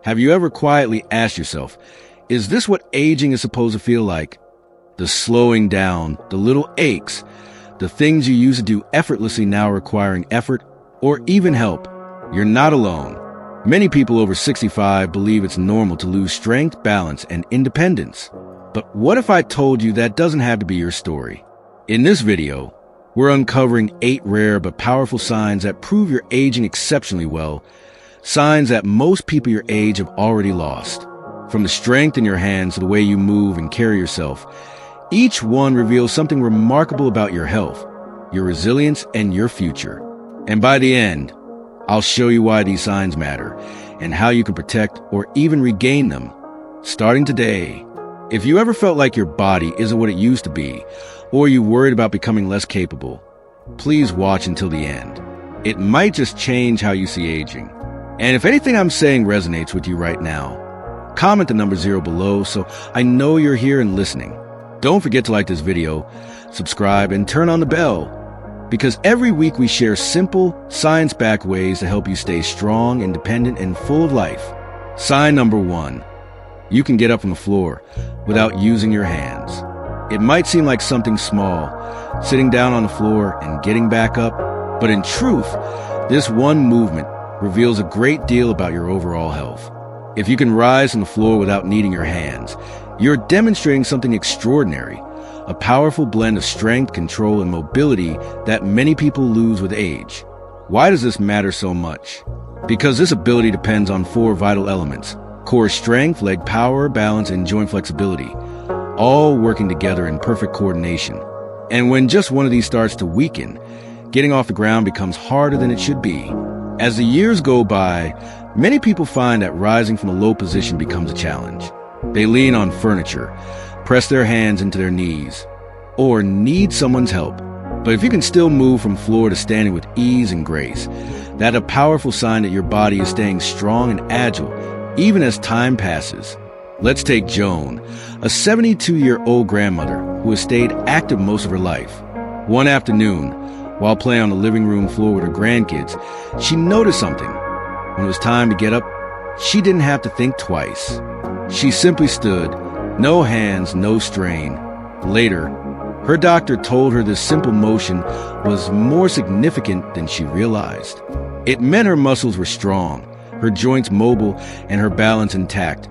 Have you ever quietly asked yourself, is this what aging is supposed to feel like? The slowing down, the little aches, the things you used to do effortlessly now requiring effort or even help. You're not alone. Many people over 65 believe it's normal to lose strength, balance, and independence. But what if I told you that doesn't have to be your story? In this video, we're uncovering 8 rare but powerful signs that prove you're aging exceptionally well, signs that most people your age have already lost. From the strength in your hands to the way you move and carry yourself, each one reveals something remarkable about your health, your resilience, and your future. And by the end, I'll show you why these signs matter and how you can protect or even regain them, starting today. If you ever felt like your body isn't what it used to be, or you worried about becoming less capable, please watch until the end. It might just change how you see aging. And if anything I'm saying resonates with you right now, comment the number 0 below so I know you're here and listening. Don't forget to like this video, subscribe, and turn on the bell, because every week we share simple, science-backed ways to help you stay strong, independent, and full of life. Sign number 1. You can get up from the floor without using your hands. It might seem like something small, sitting down on the floor and getting back up, but in truth, this one movement reveals a great deal about your overall health. If you can rise from the floor without needing your hands, you're demonstrating something extraordinary, a powerful blend of strength, control, and mobility that many people lose with age. Why does this matter so much? Because this ability depends on 4 vital elements: core strength, leg power, balance, and joint flexibility, all working together in perfect coordination. And when just one of these starts to weaken, getting off the ground becomes harder than it should be. As the years go by, many people find that rising from a low position becomes a challenge. They lean on furniture, press their hands into their knees, or need someone's help. But if you can still move from floor to standing with ease and grace, that's a powerful sign that your body is staying strong and agile, even as time passes. Let's take Joan, a 72-year-old grandmother who has stayed active most of her life. One afternoon, while playing on the living room floor with her grandkids, she noticed something. When it was time to get up, she didn't have to think twice. She simply stood, no hands, no strain. Later, her doctor told her this simple motion was more significant than she realized. It meant her muscles were strong, her joints mobile, and her balance intact.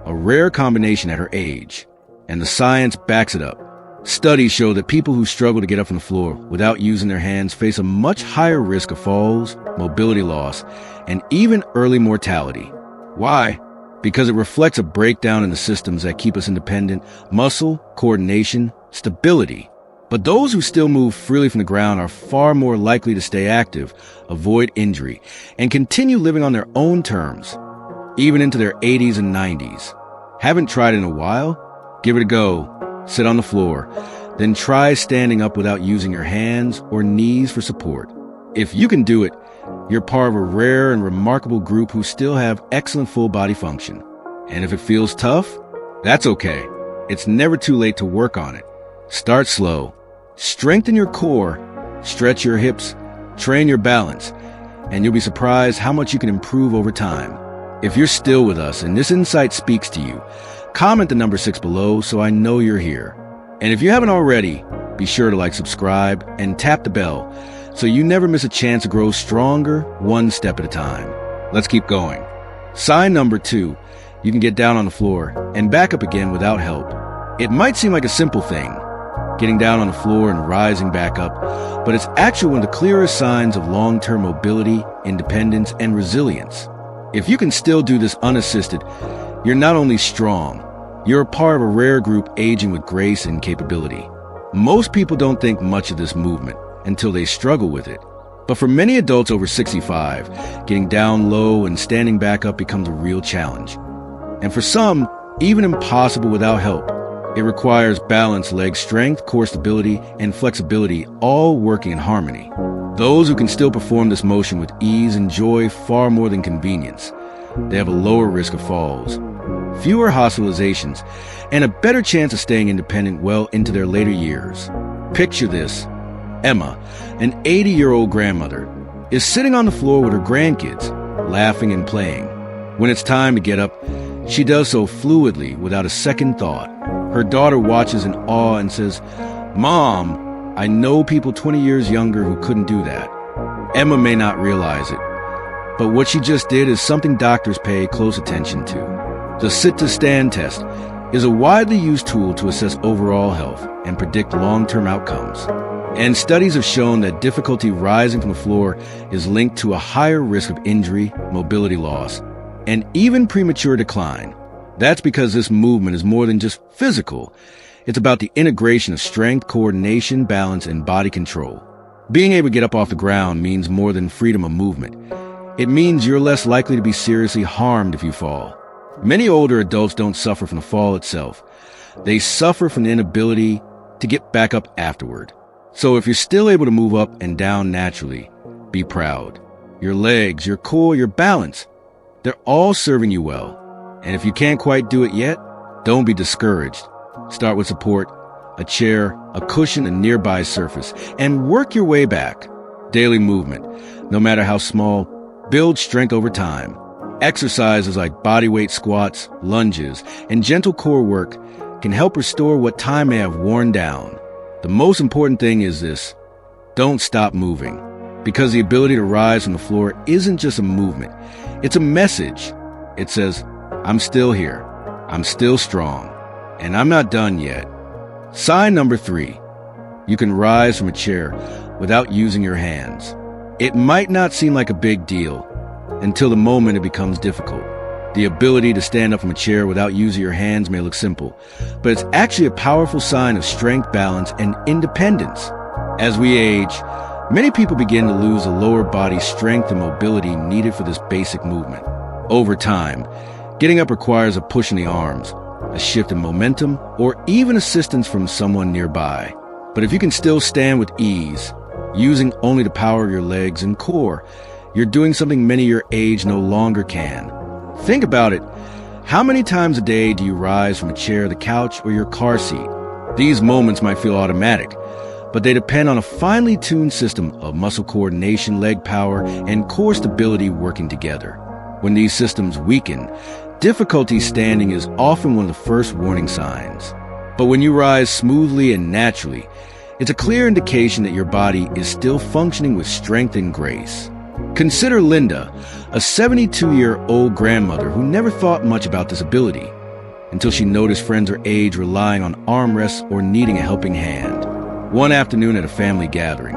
A rare combination at her age. And the science backs it up. Studies show that people who struggle to get up from the floor without using their hands face a much higher risk of falls, mobility loss, and even early mortality. Why? Because it reflects a breakdown in the systems that keep us independent: muscle, coordination, stability. But those who still move freely from the ground are far more likely to stay active, avoid injury, and continue living on their own terms, even into their 80s and 90s. Haven't tried in a while? Give it a go. Sit on the floor, then try standing up without using your hands or knees for support. If you can do it, you're part of a rare and remarkable group who still have excellent full body function. And if it feels tough, that's okay. It's never too late to work on it. Start slow. Strengthen your core, stretch your hips, train your balance, and you'll be surprised how much you can improve over time. If you're still with us and this insight speaks to you, comment the number 6 below so I know you're here. And if you haven't already, be sure to subscribe, and tap the bell so you never miss a chance to grow stronger one step at a time. Let's keep going. Sign number 2. You can get down on the floor and back up again without help. It might seem like a simple thing, getting down on the floor and rising back up, but it's actually one of the clearest signs of long-term mobility, independence, and resilience. If you can still do this unassisted, you're not only strong, you're a part of a rare group aging with grace and capability. Most people don't think much of this movement until they struggle with it. But for many adults over 65, getting down low and standing back up becomes a real challenge. And for some, even impossible without help. It requires balance, leg strength, core stability, and flexibility, all working in harmony. Those who can still perform this motion with ease enjoy far more than convenience. They have a lower risk of falls, fewer hospitalizations, and a better chance of staying independent well into their later years. Picture this. Emma, an 80-year-old grandmother, is sitting on the floor with her grandkids, laughing and playing. When it's time to get up, she does so fluidly without a second thought. Her daughter watches in awe and says, "Mom, I know people 20 years younger who couldn't do that." Emma may not realize it, but what she just did is something doctors pay close attention to. The sit-to-stand test is a widely used tool to assess overall health and predict long-term outcomes. And studies have shown that difficulty rising from the floor is linked to a higher risk of injury, mobility loss, and even premature decline. That's because this movement is more than just physical. It's about the integration of strength, coordination, balance, and body control. Being able to get up off the ground means more than freedom of movement. It means you're less likely to be seriously harmed if you fall. Many older adults don't suffer from the fall itself. They suffer from the inability to get back up afterward. So if you're still able to move up and down naturally, be proud. Your legs, your core, your balance, they're all serving you well. And if you can't quite do it yet, don't be discouraged. Start with support, a chair, a cushion, a nearby surface, and work your way back. Daily movement, no matter how small, builds strength over time. Exercises like bodyweight squats, lunges, and gentle core work can help restore what time may have worn down. The most important thing is this: don't stop moving. Because the ability to rise from the floor isn't just a movement, it's a message. It says, I'm still here, I'm still strong, and I'm not done yet. Sign number 3. You can rise from a chair without using your hands. It might not seem like a big deal until the moment it becomes difficult. The ability to stand up from a chair without using your hands may look simple, but it's actually a powerful sign of strength, balance, and independence. As we age, many people begin to lose the lower body strength and mobility needed for this basic movement. Over time, getting up requires a push in the arms, a shift in momentum, or even assistance from someone nearby. But if you can still stand with ease, using only the power of your legs and core, you're doing something many your age no longer can. Think about it. How many times a day do you rise from a chair, the couch, or your car seat? These moments might feel automatic, but they depend on a finely tuned system of muscle coordination, leg power, and core stability working together. When these systems weaken, difficulty standing is often one of the first warning signs. But when you rise smoothly and naturally, it's a clear indication that your body is still functioning with strength and grace. Consider Linda, a 72-year-old grandmother who never thought much about this ability until she noticed friends her age relying on armrests or needing a helping hand. One afternoon at a family gathering,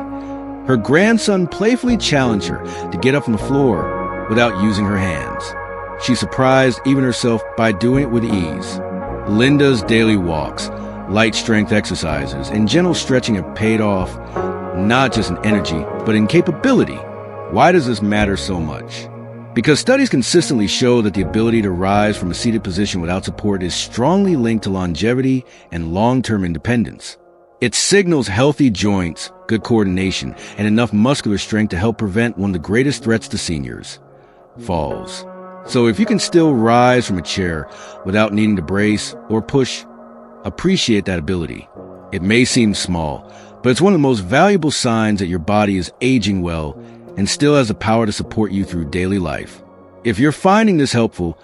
her grandson playfully challenged her to get up from the floor without using her hands. She surprised even herself by doing it with ease. Linda's daily walks, light strength exercises, and gentle stretching have paid off, not just in energy, but in capability. Why does this matter so much? Because studies consistently show that the ability to rise from a seated position without support is strongly linked to longevity and long-term independence. It signals healthy joints, good coordination, and enough muscular strength to help prevent one of the greatest threats to seniors: falls. So if you can still rise from a chair without needing to brace or push, appreciate that ability. It may seem small, but it's one of the most valuable signs that your body is aging well and still has the power to support you through daily life. If you're finding this helpful,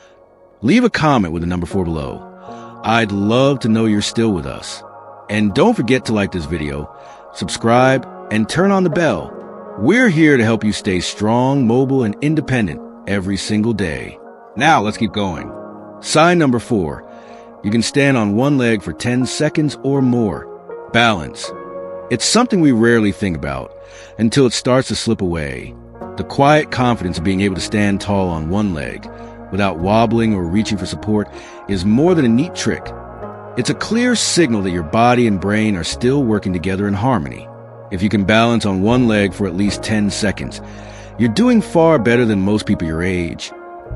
leave a comment with the number 4 below. I'd love to know you're still with us. And don't forget to like this video, subscribe, and turn on the bell. We're here to help you stay strong, mobile, and independent every single day. Now let's keep going. Sign number 4. You can stand on one leg for 10 seconds or more. Balance. It's something we rarely think about until it starts to slip away. The quiet confidence of being able to stand tall on one leg without wobbling or reaching for support is more than a neat trick. It's a clear signal that your body and brain are still working together in harmony. If you can balance on one leg for at least 10 seconds, you're doing far better than most people your age.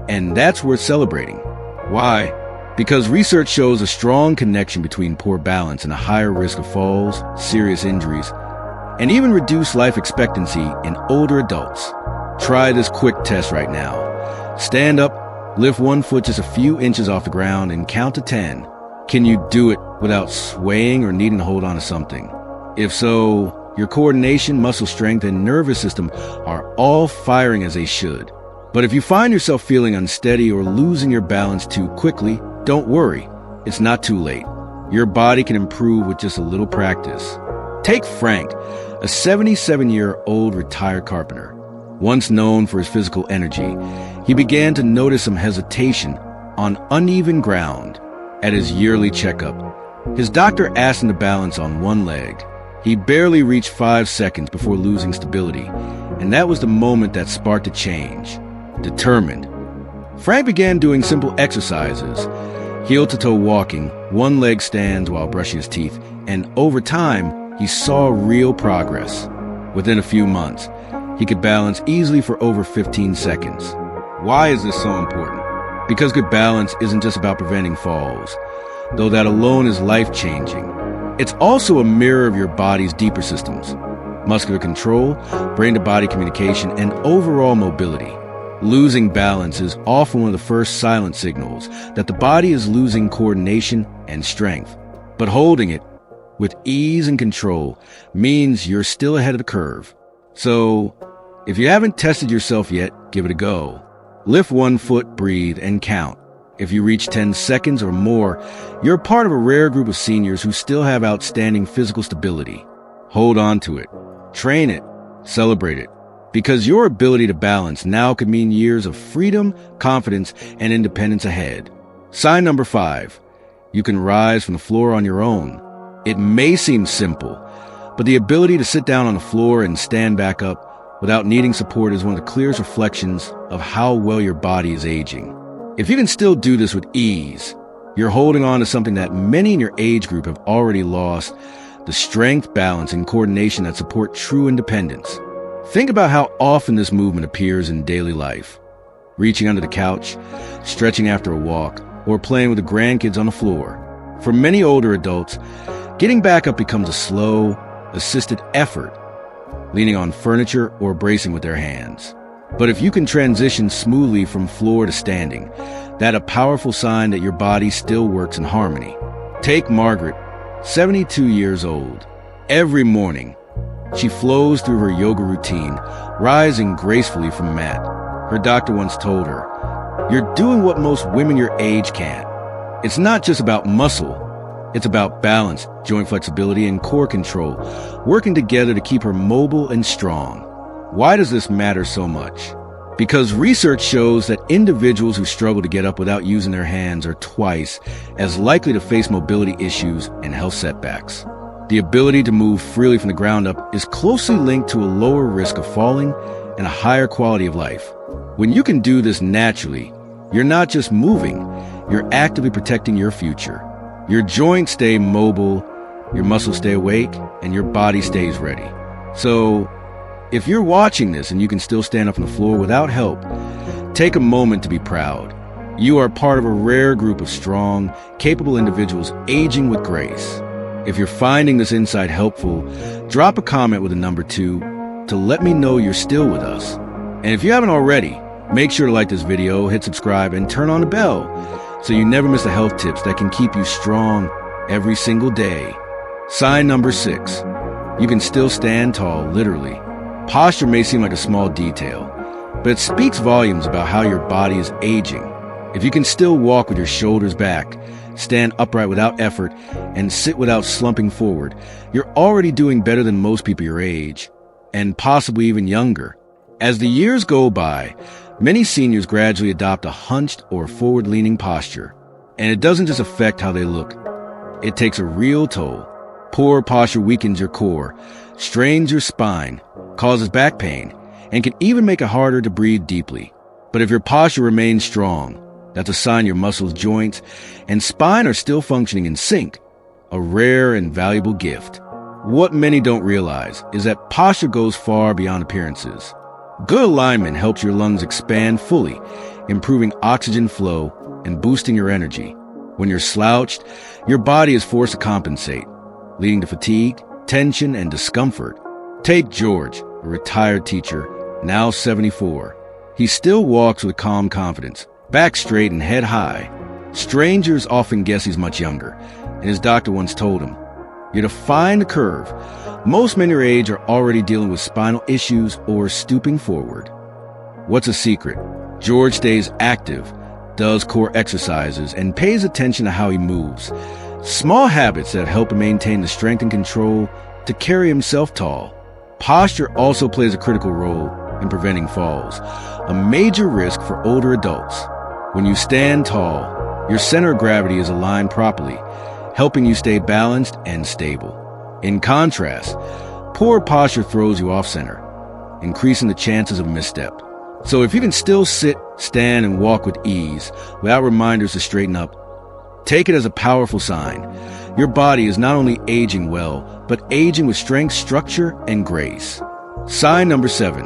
And that's worth celebrating. Why? Because research shows a strong connection between poor balance and a higher risk of falls, serious injuries, and even reduced life expectancy in older adults. Try this quick test right now. Stand up, lift one foot just a few inches off the ground, and count to 10. Can you do it without swaying or needing to hold on to something? If so, your coordination, muscle strength, and nervous system are all firing as they should. But if you find yourself feeling unsteady or losing your balance too quickly, don't worry. It's not too late. Your body can improve with just a little practice. Take Frank, a 77-year-old retired carpenter. Once known for his physical energy, he began to notice some hesitation on uneven ground at his yearly checkup. His doctor asked him to balance on one leg. He barely reached 5 seconds before losing stability, and that was the moment that sparked a change. Determined, Frank began doing simple exercises, heel-to-toe walking, one-leg stands while brushing his teeth, and over time, he saw real progress. Within a few months, he could balance easily for over 15 seconds. Why is this so important? Because good balance isn't just about preventing falls, though that alone is life-changing. It's also a mirror of your body's deeper systems: muscular control, brain-to-body communication, and overall mobility. Losing balance is often one of the first silent signals that the body is losing coordination and strength. But holding it with ease and control means you're still ahead of the curve. So, if you haven't tested yourself yet, give it a go. Lift 1 foot, breathe, and count. If you reach 10 seconds or more, you're part of a rare group of seniors who still have outstanding physical stability. Hold on to it. Train it. Celebrate it. Because your ability to balance now could mean years of freedom, confidence, and independence ahead. Sign number 5. You can rise from the floor on your own. It may seem simple, but the ability to sit down on the floor and stand back up without needing support is one of the clearest reflections of how well your body is aging. If you can still do this with ease, you're holding on to something that many in your age group have already lost: the strength, balance, and coordination that support true independence. Think about how often this movement appears in daily life. Reaching under the couch, stretching after a walk, or playing with the grandkids on the floor. For many older adults, getting back up becomes a slow, assisted effort, leaning on furniture or bracing with their hands. But if you can transition smoothly from floor to standing, that's a powerful sign that your body still works in harmony. Take Margaret, 72 years old. Every morning, she flows through her yoga routine, rising gracefully from a mat. Her doctor once told her, "You're doing what most women your age can't." It's not just about muscle. It's about balance, joint flexibility, and core control, working together to keep her mobile and strong. Why does this matter so much? Because research shows that individuals who struggle to get up without using their hands are twice as likely to face mobility issues and health setbacks. The ability to move freely from the ground up is closely linked to a lower risk of falling and a higher quality of life. When you can do this naturally, you're not just moving, you're actively protecting your future. Your joints stay mobile, your muscles stay awake, and your body stays ready. So, if you're watching this and you can still stand up on the floor without help, take a moment to be proud. You are part of a rare group of strong, capable individuals aging with grace. If you're finding this insight helpful, drop a comment with a number 2 to let me know you're still with us. And if you haven't already, make sure to like this video, hit subscribe, and turn on the bell so you never miss the health tips that can keep you strong every single day. Sign number 6. You can still stand tall, literally. Posture may seem like a small detail, but it speaks volumes about how your body is aging. If you can still walk with your shoulders back, stand upright without effort, and sit without slumping forward, you're already doing better than most people your age, and possibly even younger. As the years go by, many seniors gradually adopt a hunched or forward-leaning posture, and it doesn't just affect how they look. It takes a real toll. Poor posture weakens your core, strains your spine, causes back pain, and can even make it harder to breathe deeply. But if your posture remains strong, that's a sign your muscles, joints, and spine are still functioning in sync, a rare and valuable gift. What many don't realize is that posture goes far beyond appearances. Good alignment helps your lungs expand fully, improving oxygen flow and boosting your energy. When you're slouched, your body is forced to compensate, leading to fatigue, tension, and discomfort. Take George, a retired teacher, now 74. He still walks with calm confidence, back straight and head high. Strangers often guess he's much younger, and his doctor once told him, "You're defying the curve. Most men your age are already dealing with spinal issues or stooping forward." What's a secret? George stays active, does core exercises, and pays attention to how he moves. Small habits that help him maintain the strength and control to carry himself tall. Posture also plays a critical role in preventing falls, a major risk for older adults. When you stand tall, your center of gravity is aligned properly, helping you stay balanced and stable. In contrast, poor posture throws you off center, increasing the chances of misstep. So if you can still sit, stand, and walk with ease without reminders to straighten up, take it as a powerful sign. Your body is not only aging well, but aging with strength, structure, and grace. Sign number 7.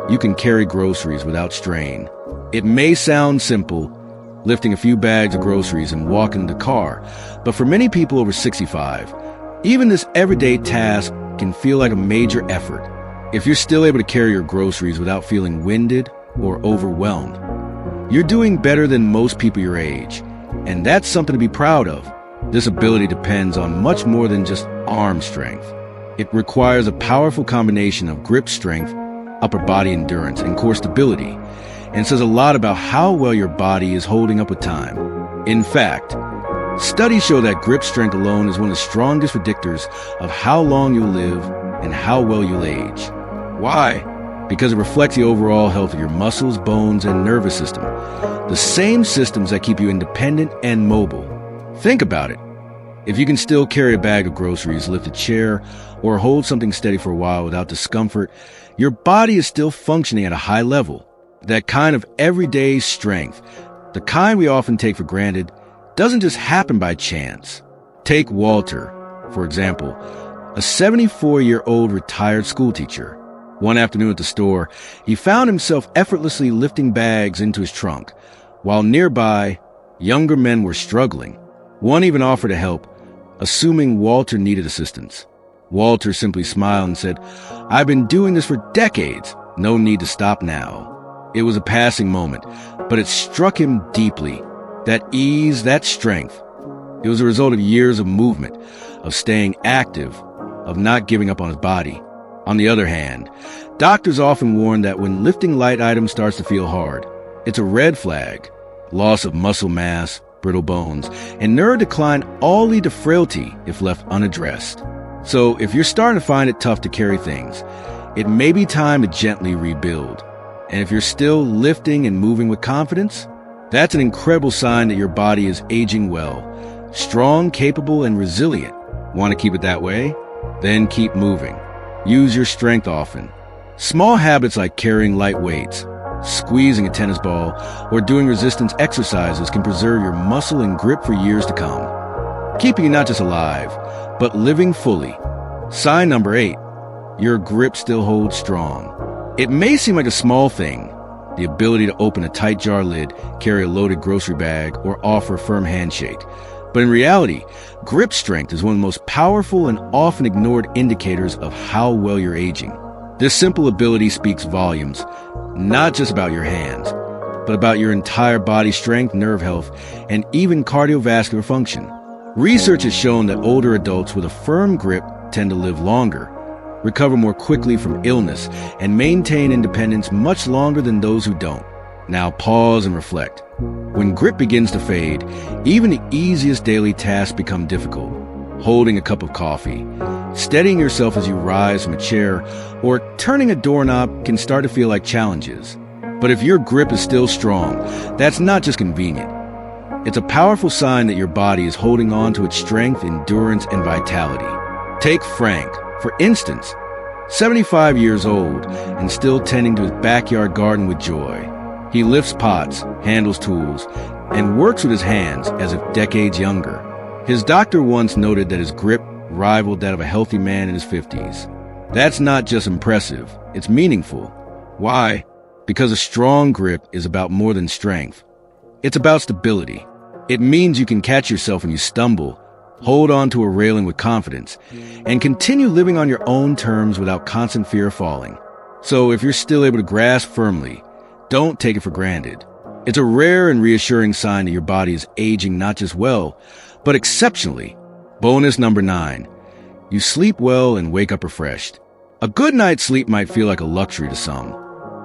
You can carry groceries without strain. It may sound simple, lifting a few bags of groceries and walking the car, but for many people over 65, even this everyday task can feel like a major effort. If you're still able to carry your groceries without feeling winded or overwhelmed, you're doing better than most people your age, and that's something to be proud of. This ability depends on much more than just arm strength. It requires a powerful combination of grip strength, upper body endurance, and core stability, and says a lot about how well your body is holding up with time. In fact, studies show that grip strength alone is one of the strongest predictors of how long you'll live and how well you'll age. Why? Because it reflects the overall health of your muscles, bones, and nervous system, the same systems that keep you independent and mobile. Think about it. If you can still carry a bag of groceries, lift a chair, or hold something steady for a while without discomfort, your body is still functioning at a high level. That kind of everyday strength, the kind we often take for granted, doesn't just happen by chance. Take Walter, for example, a 74-year-old retired schoolteacher. One afternoon at the store, he found himself effortlessly lifting bags into his trunk, while nearby, younger men were struggling. One even offered to help, assuming Walter needed assistance. Walter simply smiled and said, "I've been doing this for decades. No need to stop now." It was a passing moment, but it struck him deeply. That ease, that strength. It was a result of years of movement, of staying active, of not giving up on his body. On the other hand, doctors often warn that when lifting light items starts to feel hard, it's a red flag. Loss of muscle mass, brittle bones, and nerve decline all lead to frailty if left unaddressed. So if you're starting to find it tough to carry things, it may be time to gently rebuild. And if you're still lifting and moving with confidence, that's an incredible sign that your body is aging well, strong, capable, and resilient. Want to keep it that way? Then keep moving. Use your strength often. Small habits like carrying light weights, squeezing a tennis ball, or doing resistance exercises can preserve your muscle and grip for years to come, keeping you not just alive, but living fully. Sign number 8. Your grip still holds strong. It may seem like a small thing, the ability to open a tight jar lid, carry a loaded grocery bag, or offer a firm handshake. But in reality, grip strength is one of the most powerful and often ignored indicators of how well you're aging. This simple ability speaks volumes, not just about your hands, but about your entire body strength, nerve health, and even cardiovascular function. Research has shown that older adults with a firm grip tend to live longer, recover more quickly from illness, and maintain independence much longer than those who don't. Now pause and reflect. When grip begins to fade, even the easiest daily tasks become difficult. Holding a cup of coffee, steadying yourself as you rise from a chair, or turning a doorknob can start to feel like challenges. But if your grip is still strong, that's not just convenient. It's a powerful sign that your body is holding on to its strength, endurance, and vitality. Take Frank, for instance, 75 years old and still tending to his backyard garden with joy. He lifts pots, handles tools, and works with his hands as if decades younger. His doctor once noted that his grip rivaled that of a healthy man in his 50s. That's not just impressive, it's meaningful. Why? Because a strong grip is about more than strength. It's about stability. It means you can catch yourself when you stumble, hold on to a railing with confidence, and continue living on your own terms without constant fear of falling. So if you're still able to grasp firmly, don't take it for granted. It's a rare and reassuring sign that your body is aging not just well, but exceptionally. Bonus number 9. You sleep well and wake up refreshed. A good night's sleep might feel like a luxury to some,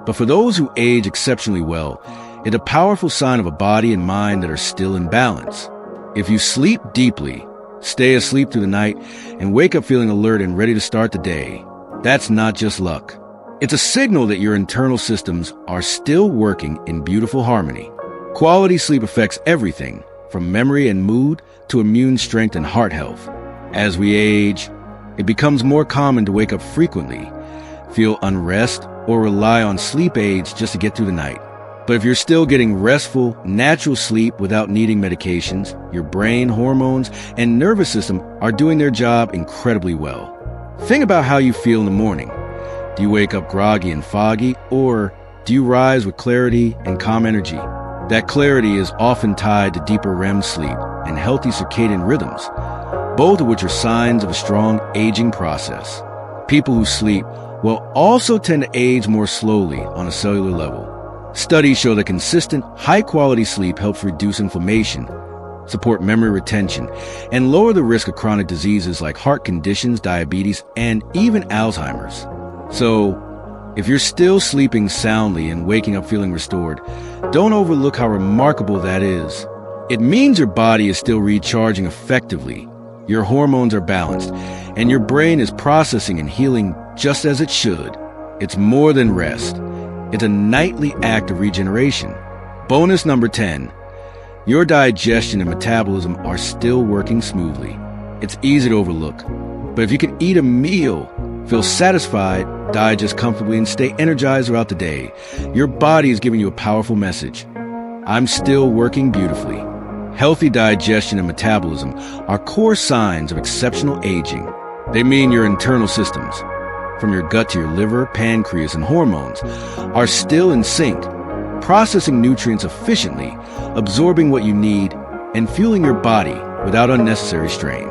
But for those who age exceptionally well, it's a powerful sign of a body and mind that are still in balance. If you sleep deeply, stay asleep through the night, and wake up feeling alert and ready to start the day, that's not just luck. It's a signal that your internal systems are still working in beautiful harmony. Quality sleep affects everything, from memory and mood to immune strength and heart health. As we age, it becomes more common to wake up frequently, feel unrest, or rely on sleep aids just to get through the night. But if you're still getting restful, natural sleep without needing medications, your brain, hormones, and nervous system are doing their job incredibly well. Think about how you feel in the morning. Do you wake up groggy and foggy, or do you rise with clarity and calm energy? That clarity is often tied to deeper REM sleep and healthy circadian rhythms, both of which are signs of a strong aging process. People who sleep well also tend to age more slowly on a cellular level. Studies show that consistent, high-quality sleep helps reduce inflammation, support memory retention, and lower the risk of chronic diseases like heart conditions, diabetes, and even Alzheimer's. So, if you're still sleeping soundly and waking up feeling restored, don't overlook how remarkable that is. It means your body is still recharging effectively, your hormones are balanced, and your brain is processing and healing just as it should. It's more than rest. It's a nightly act of regeneration. Bonus number 10. Your digestion and metabolism are still working smoothly. It's easy to overlook, but if you can eat a meal, feel satisfied, digest comfortably, and stay energized throughout the day, your body is giving you a powerful message. I'm still working beautifully. Healthy digestion and metabolism are core signs of exceptional aging. They mean your internal systems, from your gut to your liver, pancreas, and hormones, are still in sync, processing nutrients efficiently, absorbing what you need, and fueling your body without unnecessary strain.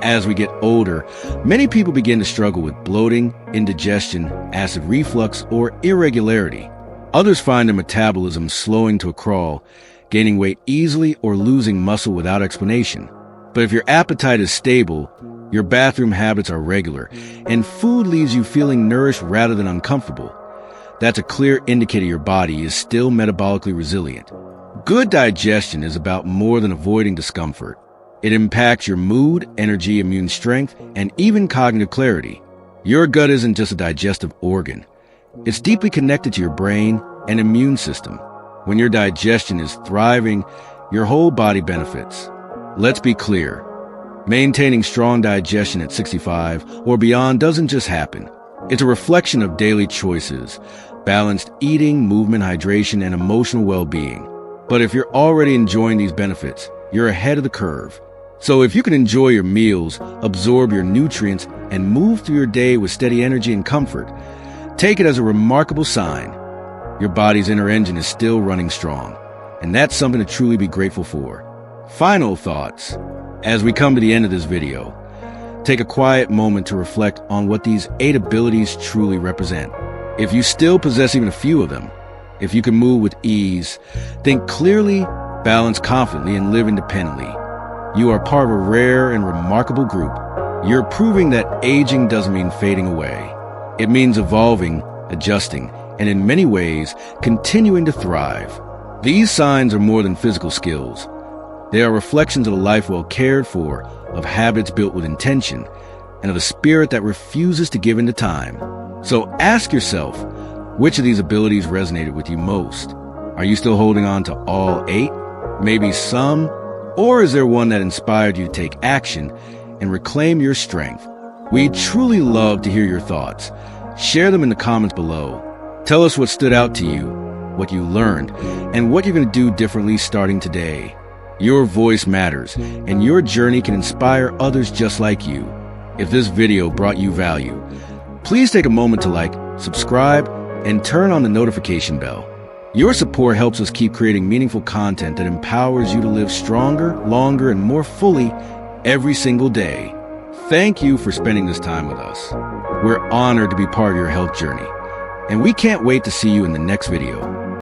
As we get older, many people begin to struggle with bloating, indigestion, acid reflux, or irregularity. Others find their metabolism slowing to a crawl, gaining weight easily or losing muscle without explanation. But if your appetite is stable, your bathroom habits are regular, and food leaves you feeling nourished rather than uncomfortable, that's a clear indicator your body is still metabolically resilient. Good digestion is about more than avoiding discomfort. It impacts your mood, energy, immune strength, and even cognitive clarity. Your gut isn't just a digestive organ. It's deeply connected to your brain and immune system. When your digestion is thriving, your whole body benefits. Let's be clear. Maintaining strong digestion at 65 or beyond doesn't just happen. It's a reflection of daily choices, balanced eating, movement, hydration, and emotional well-being. But if you're already enjoying these benefits, you're ahead of the curve. So if you can enjoy your meals, absorb your nutrients, and move through your day with steady energy and comfort, take it as a remarkable sign. Your body's inner engine is still running strong, and that's something to truly be grateful for. Final thoughts. As we come to the end of this video, take a quiet moment to reflect on what these 8 abilities truly represent. If you still possess even a few of them, if you can move with ease, think clearly, balance confidently, and live independently, you are part of a rare and remarkable group. You're proving that aging doesn't mean fading away. It means evolving, adjusting, and in many ways, continuing to thrive. These signs are more than physical skills. They are reflections of a life well cared for, of habits built with intention, and of a spirit that refuses to give in to time. So ask yourself, which of these abilities resonated with you most? Are you still holding on to all 8? Maybe some? Or is there one that inspired you to take action and reclaim your strength? We'd truly love to hear your thoughts. Share them in the comments below. Tell us what stood out to you, what you learned, and what you're going to do differently starting today. Your voice matters, and your journey can inspire others just like you. If this video brought you value, please take a moment to like, subscribe, and turn on the notification bell. Your support helps us keep creating meaningful content that empowers you to live stronger, longer, and more fully every single day. Thank you for spending this time with us. We're honored to be part of your health journey, and we can't wait to see you in the next video.